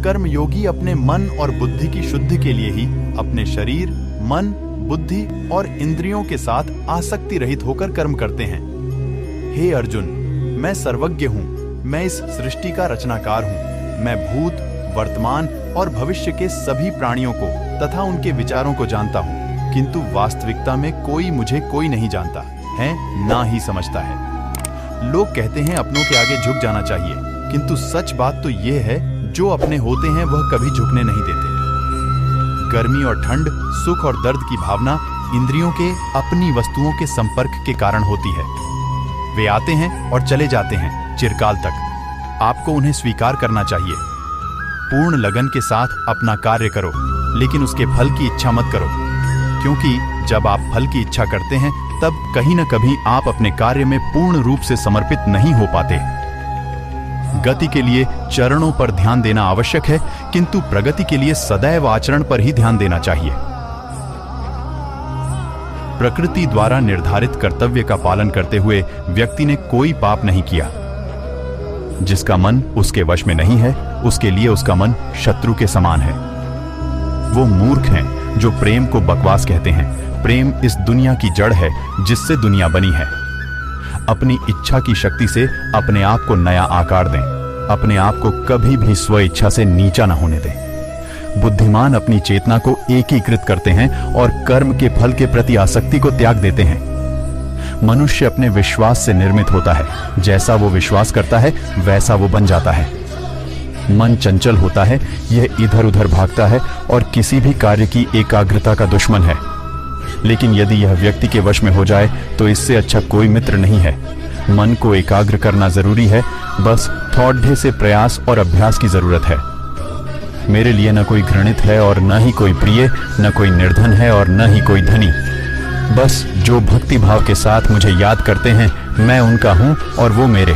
कर्मयोगी अपने मन और बुद्धि की शुद्धि के लिए ही अपने शरीर, मन, बुद्धि और इंद्रियों के साथ आसक्ति रहित होकर कर्म करते हैं। हे अर्जुन, मैं सर्वज्ञ हूँ, मैं इस सृष्टि का रचनाकार हूँ। मैं भूत, वर्तमान और भविष्य के सभी प्राणियों को तथा उनके विचारों को जानता हूँ, किंतु वास्तविकता में कोई नहीं जानता है, ना ही समझता है। लोग कहते हैं अपनों के आगे झुक जाना चाहिए, किंतु सच बात तो यह है, जो अपने होते हैं वह कभी झुकने नहीं देते। गर्मी और ठंड, सुख और दर्द की भावना इंद्रियों के अपनी वस्तुओं के संपर्क के कारण होती है। वे आते हैं और चले जाते हैं चिरकाल तक। आपको उन्हें स्वीकार करना चाहिए। पूर्ण लगन के साथ अपना कार्य करो, लेकिन उसके फल की इच्छा मत करो, क्योंकि जब आप फल की इच्छा करते हैं तब कहीं न कभी आप अपने कार्य में पूर्ण रूप से समर्पित नहीं हो पाते। गति के लिए चरणों पर ध्यान देना आवश्यक है, किंतु प्रगति के लिए सदैव आचरण पर ही ध्यान देना चाहिए। प्रकृति द्वारा निर्धारित कर्तव्य का पालन करते हुए व्यक्ति ने कोई पाप नहीं किया। जिसका मन उसके वश में नहीं है, उसके लिए उसका मन शत्रु के समान है। वो मूर्ख हैं जो प्रेम को बकवास कहते हैं। प्रेम इस दुनिया की जड़ है जिससे दुनिया बनी है। अपनी इच्छा की शक्ति से अपने आप को नया आकार दें। अपने आप को कभी भी स्व इच्छा से नीचा न होने दें। बुद्धिमान अपनी चेतना को एकीकृत करते हैं और कर्म के फल के प्रति आसक्ति को त्याग देते हैं। मनुष्य अपने विश्वास से निर्मित होता है। जैसा वो विश्वास करता है वैसा वो बन जाता है। मन चंचल होता है, यह इधर उधर भागता है और किसी भी कार्य की एकाग्रता का दुश्मन है। लेकिन यदि यह व्यक्ति के वश में हो जाए तो इससे अच्छा कोई मित्र नहीं है। मन को एकाग्र करना जरूरी है, बस थोड़े से प्रयास और अभ्यास की जरूरत है। मेरे लिए न कोई घृणित है और न ही कोई प्रिय, न कोई निर्धन है और न ही कोई धनी। बस जो भक्ति भाव के साथ मुझे याद करते हैं, मैं उनका हूं और वो मेरे।